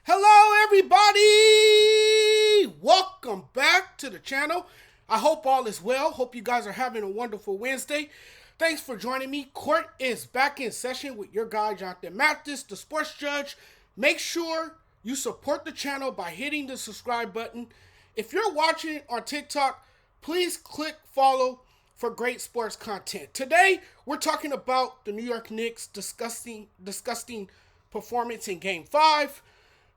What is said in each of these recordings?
Hello, everybody! Welcome back to the channel. I hope all is well. Hope you guys are having a wonderful Wednesday. Thanks for joining me. Court is back in session with your guy, Jonathan Mathis, the sports judge. Make sure you support the channel by hitting the subscribe button. If you're watching on TikTok, please click follow for great sports content. Today, we're talking about the New York Knicks' disgusting performance in Game 5.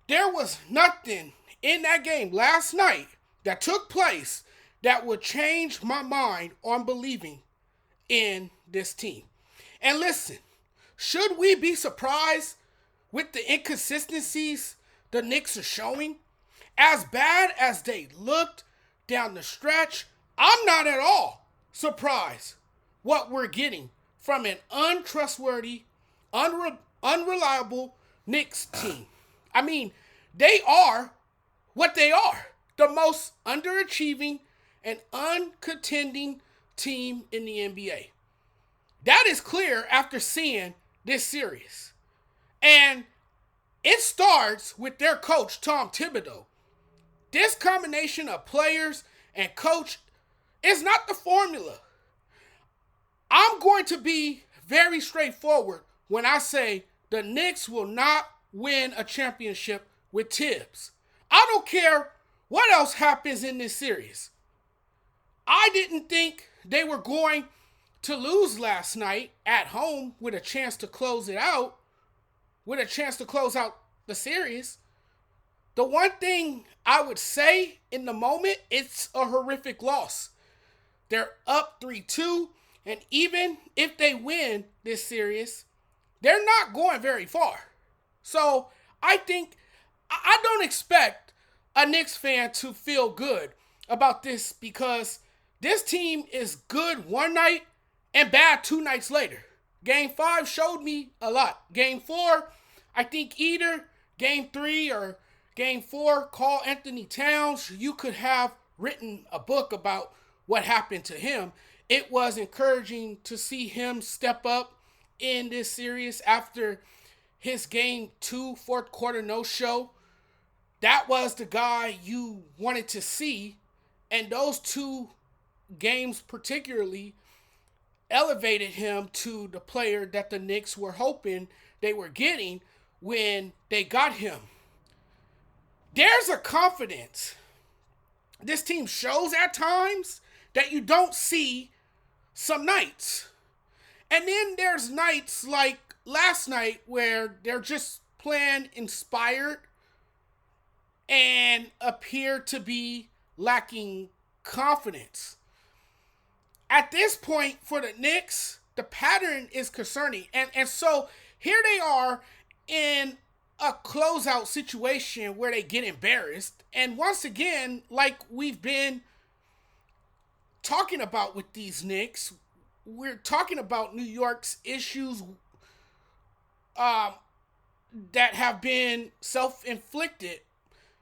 There was nothing in that game last night that took place that would change my mind on believing in this team. And listen, should we be surprised with the inconsistencies the Knicks are showing? As bad as they looked down the stretch, I'm not at all surprised what we're getting from an untrustworthy, unreliable Knicks team. I mean, they are what they are. The most underachieving and uncontending team in the NBA. That is clear after seeing this series. And it starts with their coach, Tom Thibodeau. This combination of players and coach is not the formula. I'm going to be very straightforward when I say the Knicks will not win a championship with Tibbs. I don't care what else happens in this series. I didn't think they were going to lose last night at home with a chance to close it out, with a chance to close out the series. The one thing I would say in the moment, it's a horrific loss. They're up 3-2, and even if they win this series, they're not going very far. So I don't expect a Knicks fan to feel good about this because this team is good one night and bad 2 nights later. Game 5 showed me a lot. Game 4, I think either Game 3 or Game 4, Karl Anthony Towns, you could have written a book about what happened to him. It was encouraging to see him step up in this series after his Game 2 fourth quarter no-show. That was the guy you wanted to see, and those 2 games particularly elevated him to the player that the Knicks were hoping they were getting when they got him. There's a confidence this team shows at times that you don't see some nights. And then there's nights like last night where they're just playing inspired and appear to be lacking confidence. At this point for the Knicks, the pattern is concerning. And so here they are in a closeout situation where they get embarrassed. And once again, like we've been talking about with these Knicks, we're talking about New York's issues that have been self-inflicted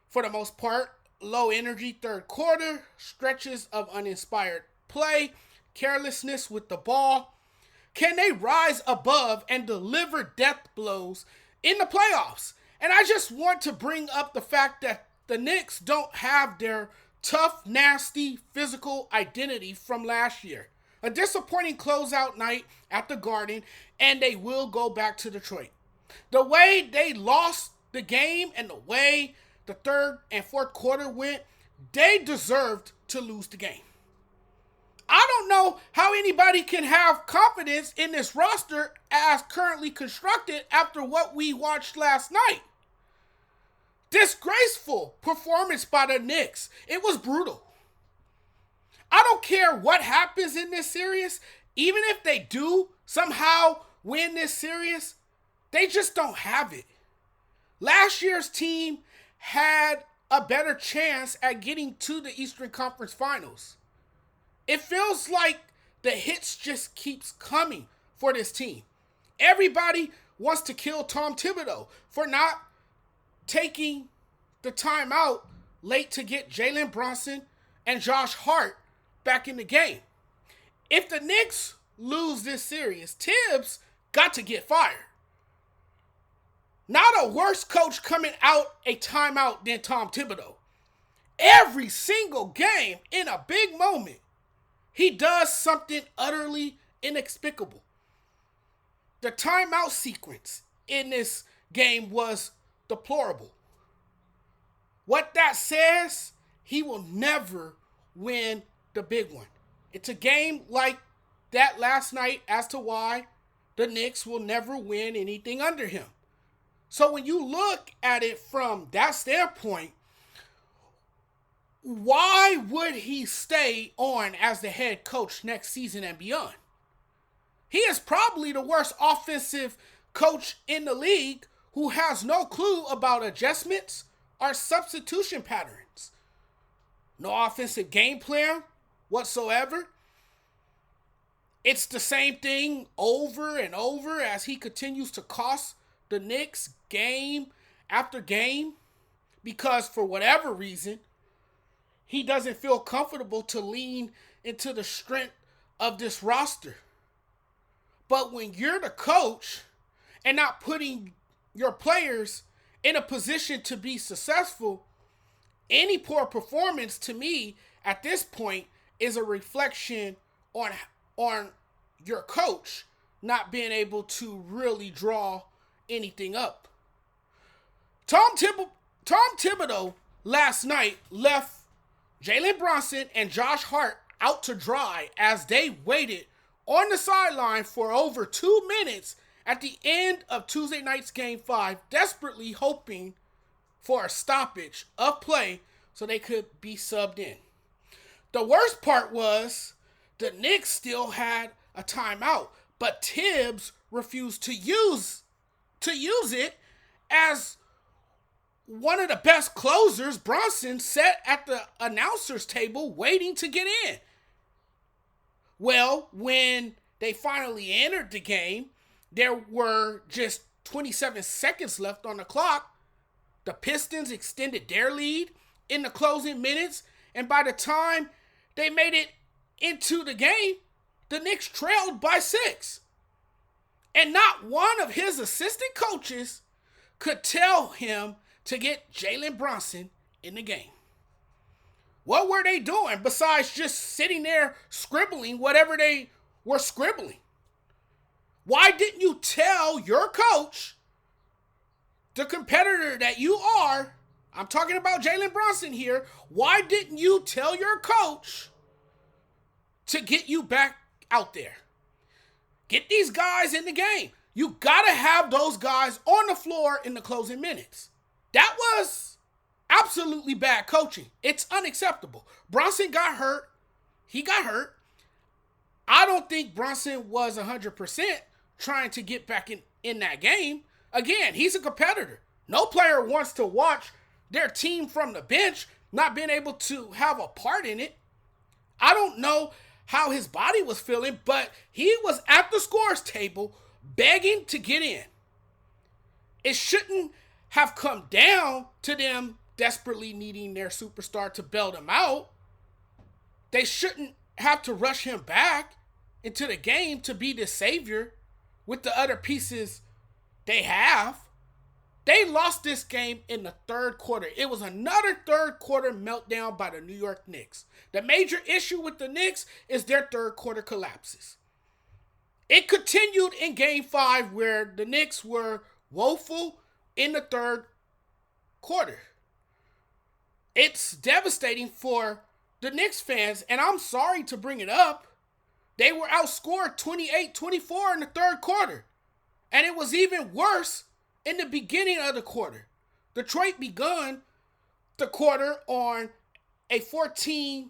for the most part. Low energy third quarter, stretches of uninspired play, carelessness with the ball. Can they rise above and deliver death blows in the playoffs? And I just want to bring up the fact that the Knicks don't have their tough, nasty, physical identity from last year. A disappointing closeout night at the Garden, and they will go back to Detroit. The way they lost the game and the way the third and fourth quarter went, they deserved to lose the game. I don't know how anybody can have confidence in this roster as currently constructed after what we watched last night. Disgraceful performance by the Knicks. It was brutal. I don't care what happens in this series. Even if they do somehow win this series, they just don't have it. Last year's team had a better chance at getting to the Eastern Conference Finals. It feels like the hits just keeps coming for this team. Everybody wants to kill Tom Thibodeau for not taking the time out late to get Jalen Brunson and Josh Hart back in the game. If the Knicks lose this series, Tibbs got to get fired. Not a worse coach coming out a timeout than Tom Thibodeau. Every single game in a big moment, he does something utterly inexplicable. The timeout sequence in this game was deplorable. What that says, he will never win the big one. It's a game like that last night as to why the Knicks will never win anything under him. So when you look at it from that standpoint, why would he stay on as the head coach next season and beyond? He is probably the worst offensive coach in the league who has no clue about adjustments or substitution patterns. No offensive game plan whatsoever. It's the same thing over and over as he continues to cost the Knicks game after game because for whatever reason, he doesn't feel comfortable to lean into the strength of this roster. But when you're the coach and not putting your players in a position to be successful, any poor performance to me at this point is a reflection on your coach not being able to really draw anything up. Tom Thibodeau last night left Jalen Brunson and Josh Hart out to dry as they waited on the sideline for over 2 minutes at the end of Tuesday night's Game 5, desperately hoping for a stoppage of play so they could be subbed in. The worst part was the Knicks still had a timeout, but Tibbs refused to use it as one of the best closers. Brunson sat at the announcer's table waiting to get in. Well, when they finally entered the game, there were just 27 seconds left on the clock. The Pistons extended their lead in the closing minutes, and by the time they made it into the game, the Knicks trailed by 6. And not one of his assistant coaches could tell him to get Jalen Brunson in the game. What were they doing besides just sitting there scribbling whatever they were scribbling? Why didn't you tell your coach, the competitor that you are, I'm talking about Jalen Brunson here, why didn't you tell your coach to get you back out there? Get these guys in the game. You got to have those guys on the floor in the closing minutes. That was absolutely bad coaching. It's unacceptable. Brunson got hurt. He got hurt. I don't think Brunson was 100% trying to get back in that game. Again, he's a competitor. No player wants to watch their team from the bench not being able to have a part in it. I don't know how his body was feeling, but he was at the scores table begging to get in. It shouldn't have come down to them desperately needing their superstar to bail them out. They shouldn't have to rush him back into the game to be the savior with the other pieces they have. They lost this game in the third quarter. It was another third quarter meltdown by the New York Knicks. The major issue with the Knicks is their third quarter collapses. It continued in Game 5 where the Knicks were woeful in the third quarter. It's devastating for the Knicks fans, and I'm sorry to bring it up. They were outscored 28-24 in the third quarter. And it was even worse in the beginning of the quarter. Detroit begun the quarter on a 14-7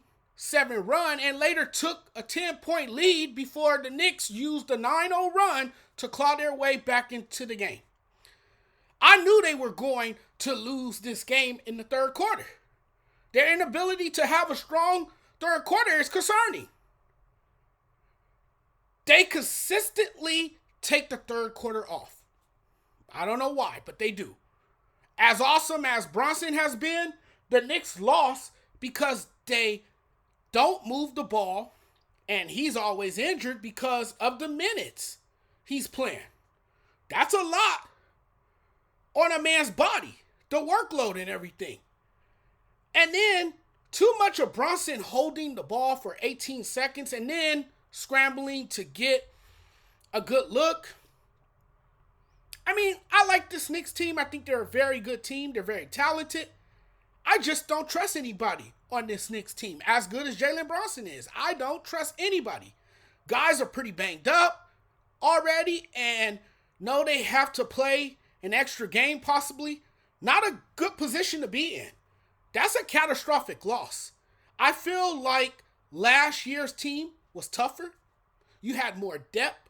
run and later took a 10-point lead before the Knicks used a 9-0 run to claw their way back into the game. I knew they were going to lose this game in the third quarter. Their inability to have a strong third quarter is concerning. They consistently take the third quarter off. I don't know why, but they do. As awesome as Brunson has been, the Knicks lost because they don't move the ball, and he's always injured because of the minutes he's playing. That's a lot on a man's body, the workload and everything. And then too much of Brunson holding the ball for 18 seconds and then scrambling to get a good look. I mean, I like this Knicks team. I think they're a very good team. They're very talented. I just don't trust anybody on this Knicks team. As good as Jalen Brunson is, I don't trust anybody. Guys are pretty banged up already and know they have to play an extra game possibly. Not a good position to be in. That's a catastrophic loss. I feel like last year's team was tougher. You had more depth.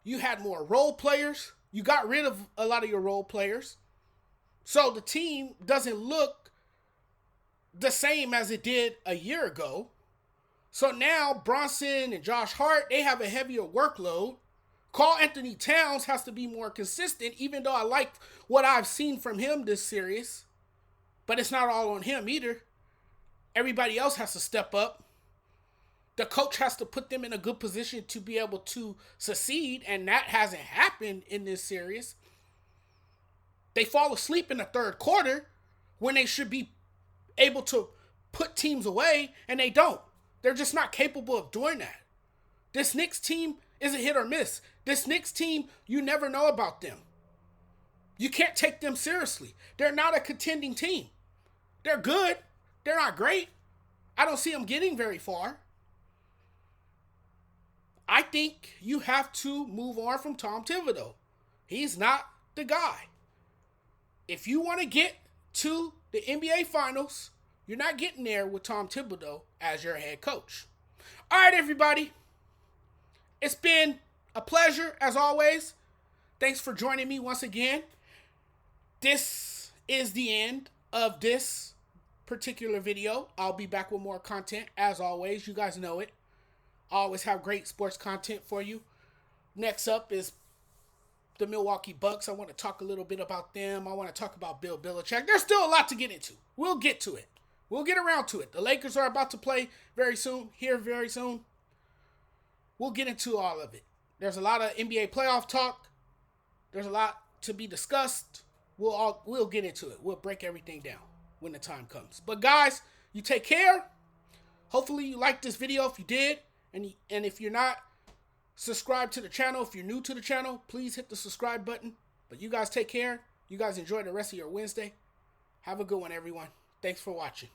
You had more role players. You got rid of a lot of your role players. So the team doesn't look the same as it did a year ago. So now Bronson and Josh Hart, they have a heavier workload. Karl Anthony Towns has to be more consistent, even though I like what I've seen from him this series. But it's not all on him either. Everybody else has to step up. The coach has to put them in a good position to be able to succeed, and that hasn't happened in this series. They fall asleep in the third quarter when they should be able to put teams away, and they don't. They're just not capable of doing that. This Knicks team is a hit or miss. This Knicks team, you never know about them. You can't take them seriously. They're not a contending team. They're good. They're not great. I don't see them getting very far. I think you have to move on from Tom Thibodeau. He's not the guy. If you want to get to the NBA Finals, you're not getting there with Tom Thibodeau as your head coach. All right, everybody. It's been a pleasure, as always. Thanks for joining me once again. This is the end of this particular video. I'll be back with more content, as always. You guys know it. I always have great sports content for you. Next up is the Milwaukee Bucks. I want to talk a little bit about them. I want to talk about Bill Belichick. There's still a lot to get into. We'll get to it. We'll get around to it. The Lakers are about to play very soon. We'll get into all of it. There's a lot of NBA playoff talk. There's a lot to be discussed. We'll get into it. We'll break everything down when the time comes. But guys, you take care. Hopefully you liked this video. If you did, and if you're not subscribed to the channel, if you're new to the channel, please hit the subscribe button. But you guys take care. You guys enjoy the rest of your Wednesday. Have a good one, everyone. Thanks for watching.